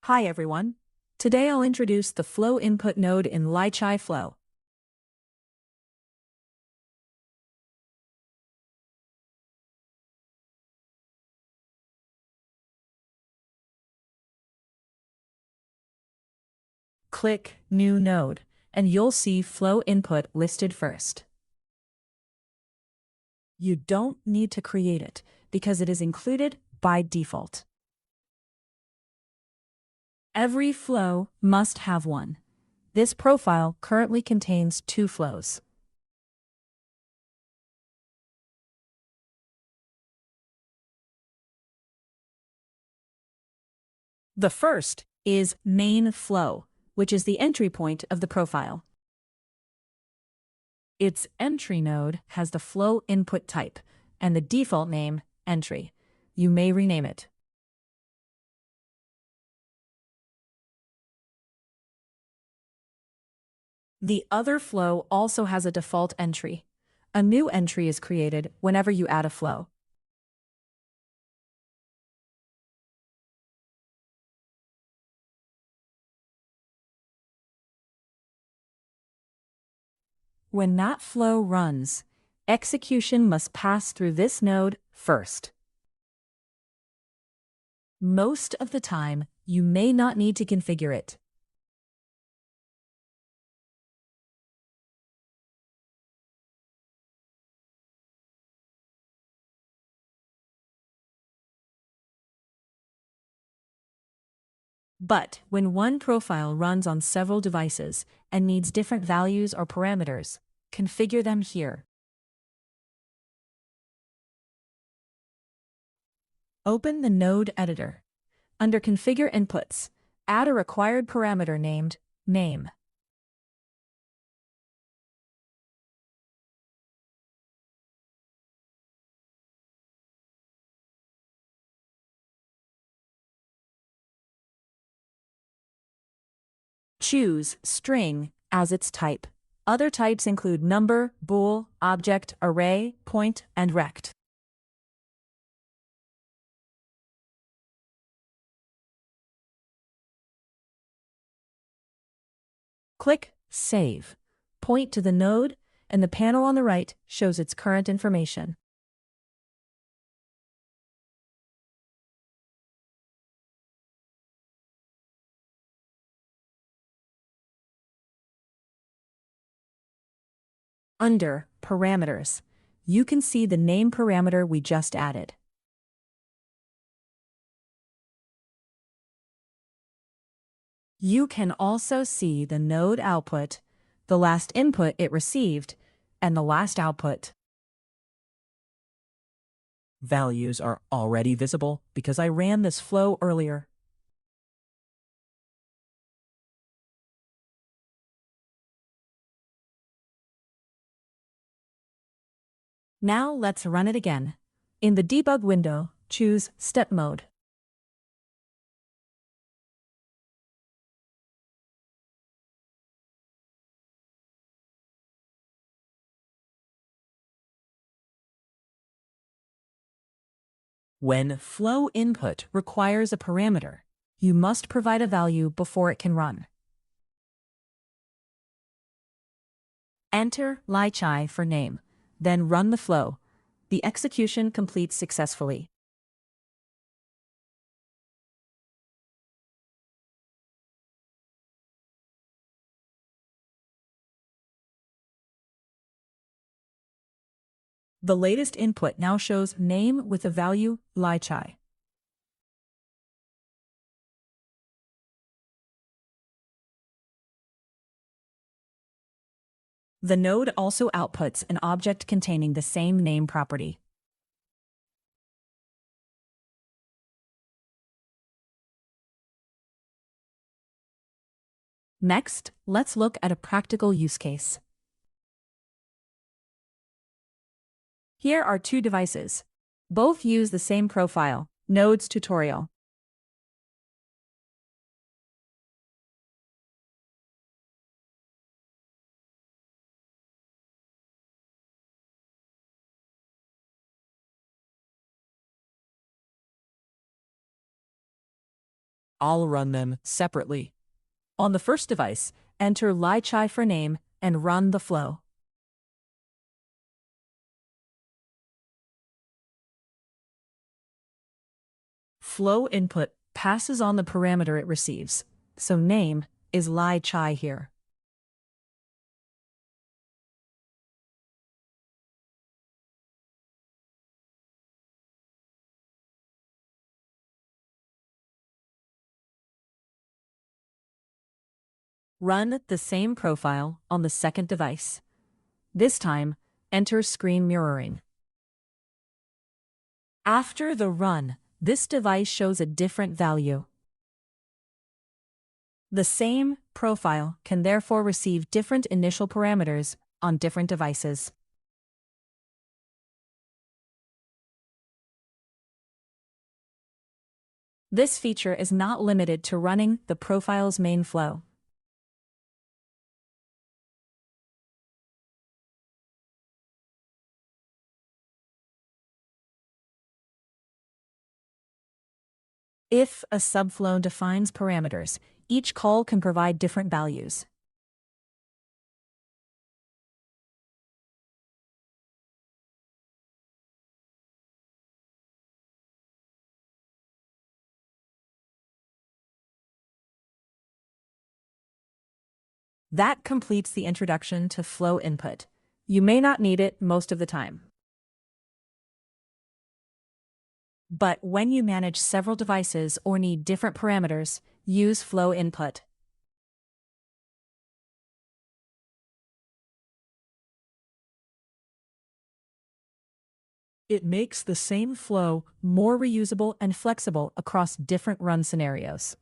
Hi everyone. Today I'll introduce the Flow Input node in LaiCai Flow. Click New Node, and you'll see Flow Input listed first. You don't need to create it, because it is included by default. Every flow must have one. This profile currently contains 2 flows. The first is main flow, which is the entry point of the profile. Its entry node has the flow input type and the default name, entry. You may rename it. The other flow also has a default entry. A new entry is created whenever you add a flow. When that flow runs, execution must pass through this node first. Most of the time, you may not need to configure it. But when one profile runs on several devices and needs different values or parameters, configure them here. Open the node editor. Under Configure Inputs, add a required parameter named Name. Choose String as its type. Other types include number, bool, object, array, point, and rect. Click Save. Point to the node, and the panel on the right shows its current information. Under Parameters, you can see the name parameter we just added. You can also see the node output, the last input it received, and the last output. Values are already visible because I ran this flow earlier. Now let's run it again. In the debug window, choose Step Mode. When flow input requires a parameter, you must provide a value before it can run. Enter LaiCai for name, then run the flow. The execution completes successfully. The latest input now shows name with the value LaiCai. The node also outputs an object containing the same name property. Next, let's look at a practical use case. Here are 2 devices. Both use the same profile, Nodes Tutorial. I'll run them separately. On the first device, enter LaiCai for name and run the flow. Flow input passes on the parameter it receives, so name is LaiCai here. Run the same profile on the second device. This time, enter screen mirroring. After the run, this device shows a different value. The same profile can therefore receive different initial parameters on different devices. This feature is not limited to running the profile's main flow. If a subflow defines parameters, each call can provide different values. That completes the introduction to flow input. You may not need it most of the time. But when you manage several devices or need different parameters, use flow input. It makes the same flow more reusable and flexible across different run scenarios.